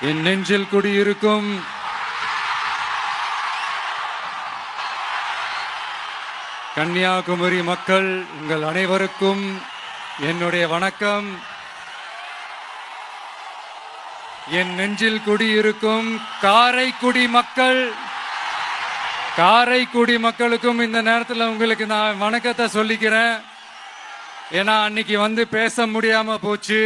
என் நெஞ்சில் குடியிருக்கும் கன்னியாகுமரி மக்கள் உங்கள் அனைவருக்கும் என்னுடைய வணக்கம். என் நெஞ்சில் குடியிருக்கும் காரைக்குடி மக்களுக்கும் இந்த நேரத்தில் உங்களுக்கு நான் வணக்கத்தை சொல்லிக்கிறேன். ஏன்னா அன்னைக்கு வந்து பேச முடியாம போச்சு.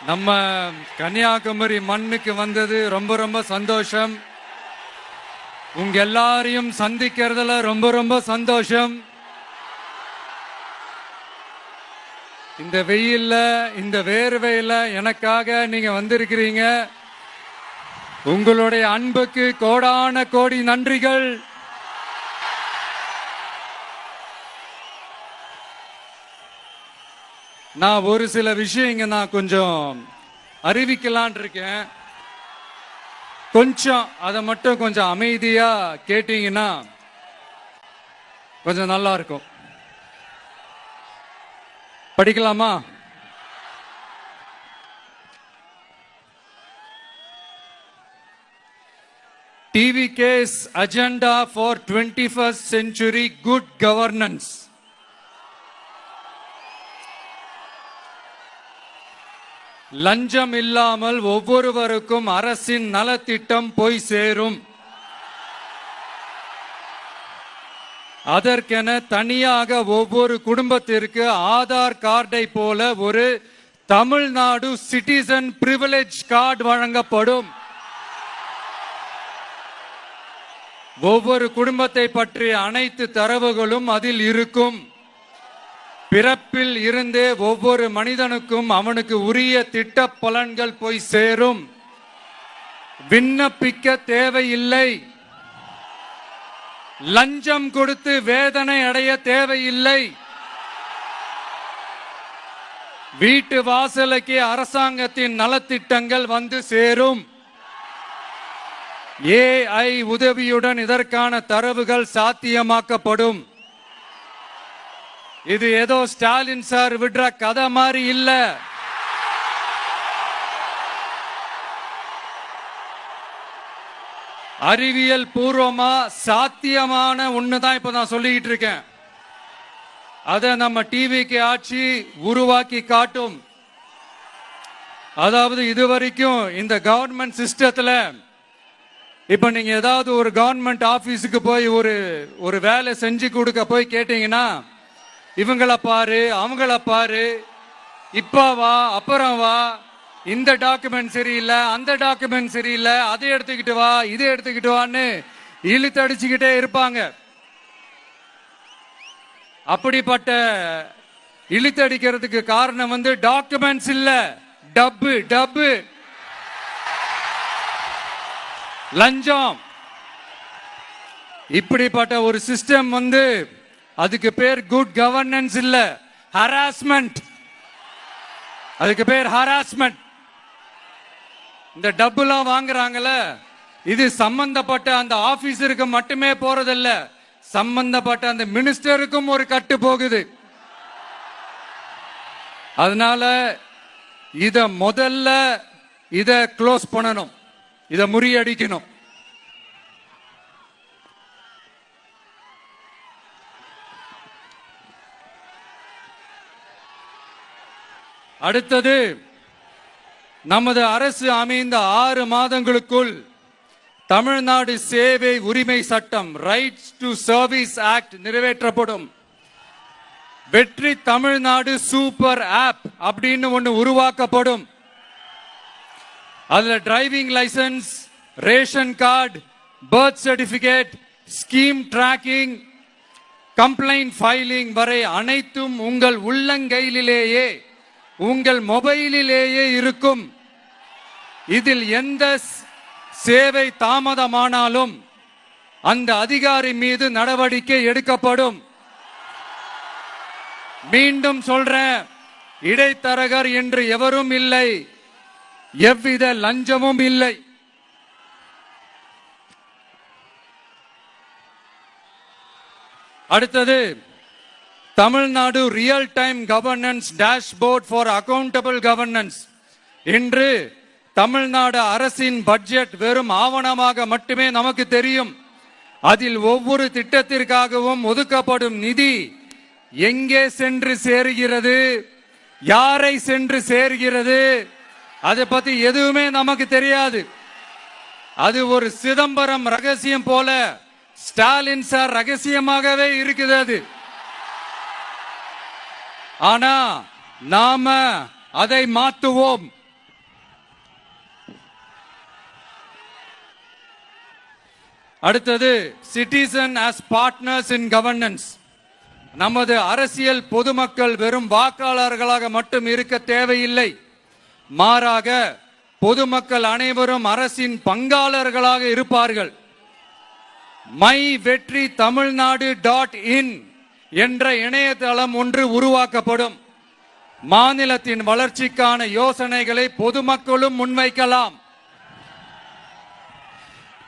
நம்ம கன்னியாகுமரி மண்ணுக்கு வந்தது ரொம்ப ரொம்ப சந்தோஷம். உங்க எல்லாரையும் சந்திக்கிறதுல ரொம்ப ரொம்ப சந்தோஷம். இந்த வெயில்ல இந்த வேர்வையில எனக்காக நீங்க வந்திருக்கிறீங்க. உங்களுடைய அன்புக்கு கோடான கோடி நன்றிகள். நான் ஒரு சில விஷயங்க நான் கொஞ்சம் அறிவிக்கலான் இருக்கேன். கொஞ்சம் அதை மட்டும் கொஞ்சம் அமைதியா கேட்டீங்கன்னா கொஞ்சம் நல்லா இருக்கும். படிக்கலாமா? TVK's agenda for 21st century good governance. லஞ்சம் இல்லாமல் ஒவ்வொருவருக்கும் அரசின் நலத்திட்டம் போய் சேரும். அதற்கென தனியாக ஒவ்வொரு குடும்பத்திற்கு ஆதார் கார்டை போல ஒரு தமிழ்நாடு சிட்டிசன் பிரிவிலேஜ் கார்டு வழங்கப்படும். ஒவ்வொரு குடும்பத்தை பற்றிய அனைத்து தரவுகளும் அதில் இருக்கும். பிறப்பில் இருந்தே ஒவ்வொரு மனிதனுக்கும் அவனுக்கு உரிய திட்ட பலன்கள் போய் சேரும். விண்ணப்பிக்க தேவையில்லை. லஞ்சம் கொடுத்து வேதனை அடைய தேவையில்லை. வீட்டு வாசலுக்கே அரசாங்கத்தின் நலத்திட்டங்கள் வந்து சேரும். AI உதவியுடன் இதற்கான தரவுகள் சாத்தியமாக்கப்படும். இது ஏதோ ஸ்டாலின் சார் விடுற கதை மாதிரி இல்ல. அறிவியல் பூர்வமா சாத்தியமான ஒண்ணுதான் இப்ப நான் சொல்லிட்டு இருக்கேன். அத நம்ம டிவிக்கு ஆட்சி உருவாக்கி காட்டும். அதாவது இதுவரைக்கும் இந்த கவர்மெண்ட் சிஸ்டத்துல இப்ப நீங்க ஏதாவது ஒரு கவர்மெண்ட் ஆபீஸுக்கு போய் ஒரு வேலை செஞ்சு கொடுக்க போய் கேட்டீங்கன்னா, இவங்கள பாரு அவங்கள பாரு, இப்ப வா அப்புறம் வா, இந்த டாக்குமெண்ட் சரியில்லை அந்த டாக்குமெண்ட் சரியில்லை, அதை எடுத்துக்கிட்டு வா இதை எடுத்துக்கிட்டு வான்னு இழுத்தடிச்சுக்கிட்டே இருப்பாங்க. அப்படிப்பட்ட இழுத்தடிக்கிறதுக்கு காரணம் வந்து டாக்குமெண்ட்ஸ் இல்ல, டப்பு லஞ்சம். இப்படிப்பட்ட ஒரு சிஸ்டம் வந்து அதுக்கு பேர் குட் கவர்னன்ஸ் இல்ல, ஹராஸ்மெண்ட். அதுக்கு பேர் ஹராஸ்மெண்ட். இந்த டப்புலாம் வாங்குறாங்கல்ல, இது சம்பந்தப்பட்ட அந்த ஆபீசருக்கு மட்டுமே போறதில்ல, சம்பந்தப்பட்ட அந்த மினிஸ்டருக்கும் ஒரு கட்டு போகுது. அதனால முதல்ல இத க்ளோஸ் பண்ணணும், இத முறியடிக்கணும். அடுத்தது, நமது அரசு அமைந்த 6 மாதங்களுக்குள் தமிழ்நாடு சேவை உரிமை சட்டம் ரைட்ஸ் டு சர்வீஸ் ஆக்ட் நிறைவேற்றப்படும். வெற்றி தமிழ்நாடு சூப்பர் ஆப் அப்படின்னு ஒன்று உருவாக்கப்படும். அதுல driving licence, ration card, birth certificate, scheme tracking, complaint filing வரை அனைத்தும் உங்கள் உள்ளங்கையிலேயே உங்கள் மொபைலிலேயே இருக்கும். இதில் எந்த சேவை தாமதமானாலும் அந்த அதிகாரி மீது நடவடிக்கை எடுக்கப்படும். மீண்டும் சொல்றேன், இடைத்தரகர் என்று எவரும் இல்லை, எவ்வித லஞ்சமும் இல்லை. அடுத்தது Tamil Nadu real time governance dashboard for accountable governance. இன்று தமிழ்நாடு அரசின் பட்ஜெட் வெறும் ஆவணமாக மட்டுமே நமக்கு தெரியும். அதில் ஒவ்வொரு திட்டத்திற்காகவும் ஒதுக்கப்படும் நிதி எங்கே சென்று சேருகிறது, யாரை சென்று சேர்கிறது, அதை பத்தி எதுவுமே நமக்கு தெரியாது. அது ஒரு சிதம்பரம் ரகசியம் போல ஸ்டாலின் சார் ரகசியமாகவே இருக்குது அது. ஆனா நாம அதை மாற்றுவோம். அடுத்தது சிட்டிசன் as பார்ட்னர்ஸ் இன் கவர்னன்ஸ். நமது அரசியல் பொதுமக்கள் வெறும் வாக்காளர்களாக மட்டும் இருக்க தேவையில்லை. மாறாக பொதுமக்கள் அனைவரும் அரசின் பங்காளர்களாக இருப்பார்கள். மை வெற்றி தமிழ்நாடு .in என்ற இணையதளம் ஒன்று உருவாக்கப்படும். மாநிலத்தின் வளர்ச்சிக்கான யோசனைகளை பொதுமக்களும் முன்வைக்கலாம்.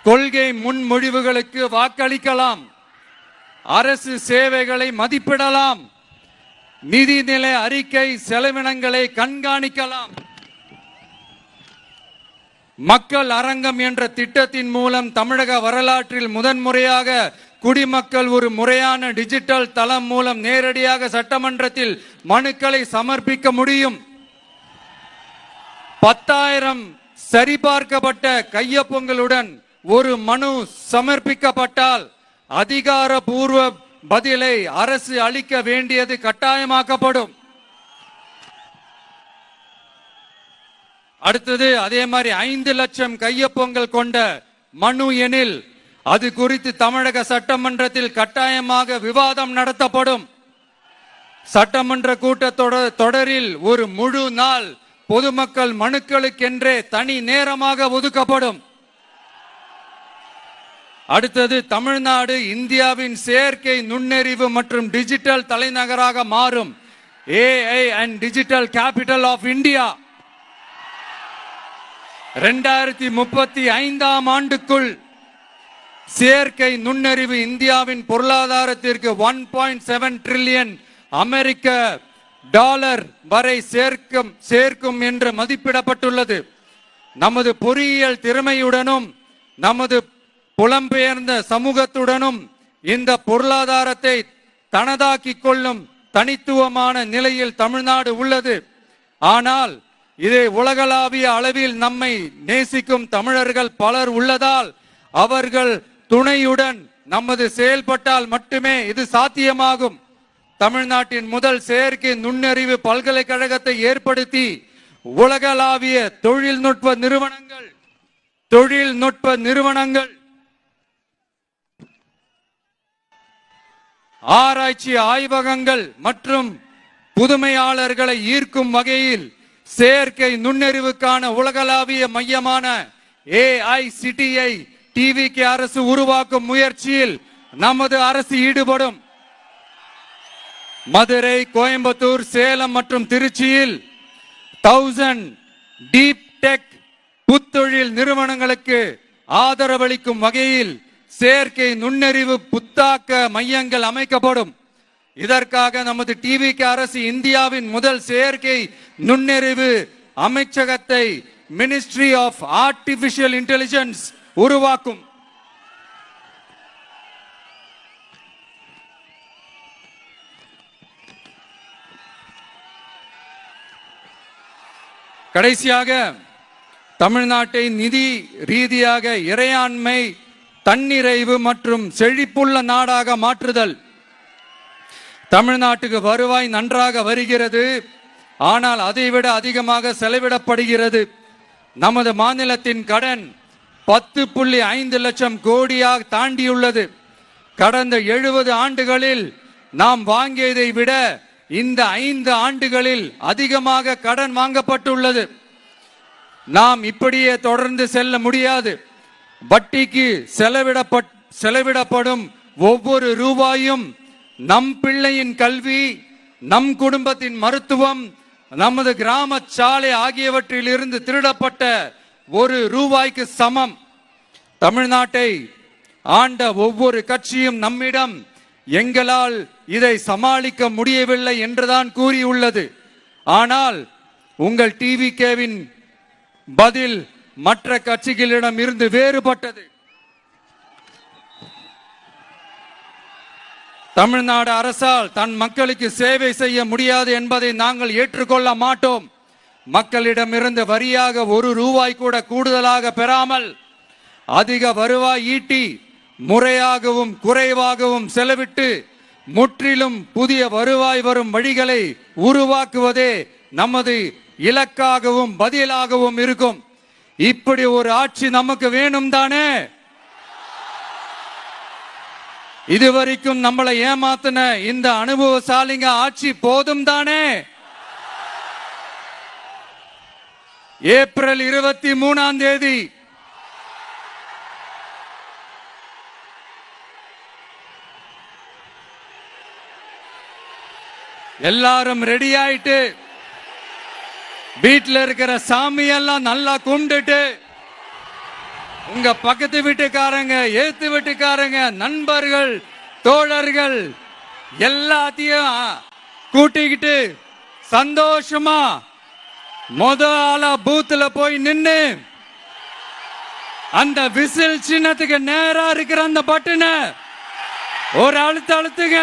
கொள்கை முன்மொழிவுகளுக்கு வாக்களிக்கலாம். அரசு சேவைகளை மதிப்பிடலாம். நிதிநிலை அறிக்கை செலவினங்களை கண்காணிக்கலாம். மக்கள் அரங்கம் என்ற திட்டத்தின் மூலம் தமிழக வரலாற்றில் முதன்முறையாக குடிமக்கள் ஒரு முறையான டிஜிட்டல் தளம் மூலம் நேரடியாக சட்டமன்றத்தில் மனுக்களை சமர்ப்பிக்க முடியும். 10,000 சரிபார்க்கப்பட்ட கையொப்பங்களுடன் ஒரு மனு சமர்ப்பிக்கப்பட்டால் அதிகாரப்பூர்வ பதிலை அரசு அளிக்க வேண்டியது கட்டாயமாக்கப்படும். அடுத்தது அதே மாதிரி 5 லட்சம் கையொப்பங்கள் கொண்ட மனு எனில் அது குறித்து தமிழக சட்டமன்றத்தில் கட்டாயமாக விவாதம் நடத்தப்படும். சட்டமன்ற கூட்டத்தொடரில் ஒரு முழு நாள் பொதுமக்கள் மனுக்களுக்கென்றே தனி நேரமாக ஒதுக்கப்படும். அடுத்தது தமிழ்நாடு இந்தியாவின் செயற்கை நுண்ணறிவு மற்றும் டிஜிட்டல் தலைநகராக மாறும். AI and digital capital of India. 2035ஆம் ஆண்டுக்குள் செயற்கை நுண்ணறிவு இந்தியாவின் பொருளாதாரத்திற்கு 1.7 டிரில்லியன் அமெரிக்க டாலர் வரை சேர்க்கும் என்று மதிப்பிடப்பட்டுள்ளது. நமது பொறியியல் திறமையுடனும் நமது புலம்பெயர்ந்த சமூகத்துடனும் இந்த பொருளாதாரத்தை தனதாக்கிக் கொள்ளும் தனித்துவமான நிலையில் தமிழ்நாடு உள்ளது. ஆனால் இதை உலகளாவிய அளவில் நம்மை நேசிக்கும் தமிழர்கள் பலர் உள்ளதால் அவர்கள் துணையுடன் நமது செயல்பட்டால் மட்டுமே இது சாத்தியமாகும். தமிழ்நாட்டின் முதல் செயற்கை நுண்ணறிவு பல்கலைக்கழகத்தை ஏற்படுத்தி உலகளாவிய தொழில்நுட்ப நிறுவனங்கள் ஆராய்ச்சி ஆய்வகங்கள் மற்றும் புதுமையாளர்களை ஈர்க்கும் வகையில் செயற்கை நுண்ணறிவுக்கான உலகளாவிய மையமான AICTI TVK அரசு உருவாக்கும் முயற்சியில் நமது அரசு ஈடுபடும். மதுரை, கோயம்புத்தூர், சேலம் மற்றும் திருச்சியில் 1000 டீப் டெக் புத்தொழில் நிறுவனங்களுக்கு ஆதரவளிக்கும் வகையில் செயற்கை நுண்ணறிவு புத்தாக்க மையங்கள் அமைக்கப்படும். இதற்காக நமது TVK அரசு இந்தியாவின் முதல் செயற்கை நுண்ணறிவு அமைச்சகத்தை மினிஸ்ட்ரி ஆஃப் ஆர்டிபிஷியல் இன்டெலிஜென்ஸ் உருவாக்கும். கடைசியாக தமிழ்நாட்டை நிதி ரீதியாக இறையாண்மை, தன்னிறைவு மற்றும் செழிப்புள்ள நாடாக மாற்றுதல். தமிழ்நாட்டுக்கு வருவாய் நன்றாக வருகிறது, ஆனால் அதைவிட அதிகமாக செலவிடப்படுகிறது. நமது மாநிலத்தின் கடன் 10.5 லட்சம் கோடியாக தாண்டியுள்ளது. கடந்த 70 ஆண்டுகளில் நாம் வாங்கியதை விட இந்த 5 ஆண்டுகளில் அதிகமாக கடன் வாங்கப்பட்டுள்ளது. நாம் இப்படியே தொடர்ந்து செல்ல முடியாது. வட்டிக்கு செலவிடப்படும் ஒவ்வொரு ரூபாயும் நம் பிள்ளையின் கல்வி, நம் குடும்பத்தின் மருத்துவம், நமது கிராம சாலை ஆகியவற்றில் இருந்து திருடப்பட்ட ஒரு ரூபாய்க்கு சமம். தமிழ்நாட்டை ஆண்ட ஒவ்வொரு கட்சியும் நம்மிடம் எங்களால் இதை சமாளிக்க முடியவில்லை என்றுதான் கூறியுள்ளது. ஆனால் உங்கள் டிவிகேவின் பதில் மற்ற கட்சிகளிடம் இருந்து வேறுபட்டது. தமிழ்நாடு அரசால் தன் மக்களுக்கு சேவை செய்ய முடியாது என்பதை நாங்கள் ஏற்றுக்கொள்ள மாட்டோம். மக்களிடமிருந்து வரியாக ₹1 கூட கூடுதலாக பெறாமல் அதிக வருவாய் ஈட்டி முறையாகவும் குறைவாகவும் செலவிட்டு முற்றிலும் புதிய வருவாய் வரும் வழிகளை உருவாக்குவதே நமது இலக்காகவும் பதிலாகவும் இருக்கும். இப்படி ஒரு ஆட்சி நமக்கு வேணும் தானே? இதுவரைக்கும் நம்மளை ஏமாத்தின இந்த அனுபவசாலிங்க ஆட்சி போதும் தானே? ஏப்ரல் 23 எல்லாரும் ரெடி ஆயிட்டு வீட்டில் இருக்கிற சாமி எல்லாம் நல்லா கும்பிட்டுட்டு உங்க பக்கத்து வீட்டுக்காரங்க, ஏத்து வீட்டுக்காரங்க, நண்பர்கள், தோழர்கள் எல்லாத்தையும் கூட்டிக்கிட்டு சந்தோஷமா ஆளா பூத்துல போய் நின்னு அந்த விசில் சின்னத்துக்கு நேரா இருக்கிற அந்த பட்டனை ஒரு அழுத்துங்க.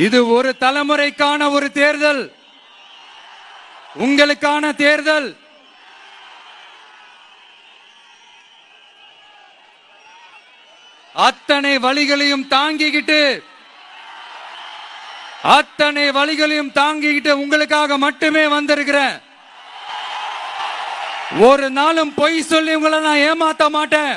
இது ஒரு தலைமுறைக்கான ஒரு தேர்தல், உங்களுக்கான தேர்தல். அத்தனை வழிகளையும் தாங்கிக்கிட்டு உங்களுக்காக மட்டுமே வந்திருக்கிறேன். ஒரு நாளும் பொய் சொல்லி உங்களை நான் ஏமாத்த மாட்டேன்.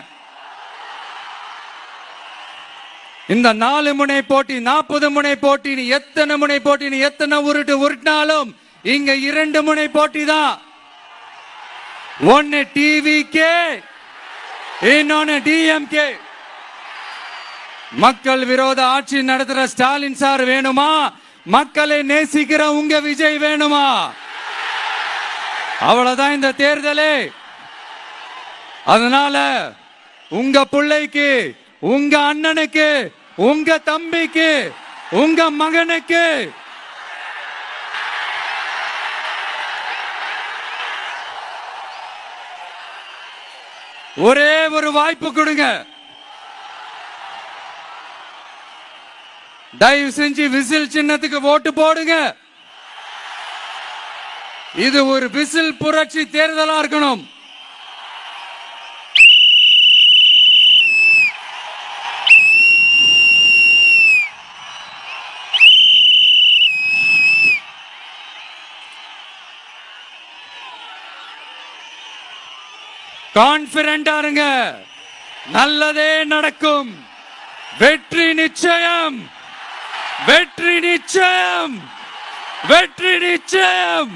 இந்த 4 முனை போட்டி, 40 முனை போட்டி, எத்தனை முனை போட்டி, எத்தனை உருட்டினாலும் இங்க 2 முனை போட்டி தான். ஒன்னு டிவிகே, இன்னொன்னு டிஎம்கே. மக்கள் விரோத ஆட்சி நடத்துற ஸ்டாலின் சார் வேணுமா? மக்களை நேசிக்கிற உங்க விஜய் வேணுமா? அவ்வளவுதான் இந்த தேர்தலே. அதனால உங்க பிள்ளைக்கு, உங்க அண்ணனுக்கு, உங்க தம்பிக்கு, உங்க மகனுக்கு ஒரே ஒரு வாய்ப்பு கொடுங்க. தயவு செஞ்சு விசில் சின்னத்துக்கு ஓட்டு போடுங்க. இது ஒரு விசில் புரட்சி தேர்தலா இருக்கணும். கான்பிடென்டா இருங்க, நல்லதே நடக்கும். வெற்றி நிச்சயம், வெற்றி நிச்சயம், வெற்றி நிச்சயம்.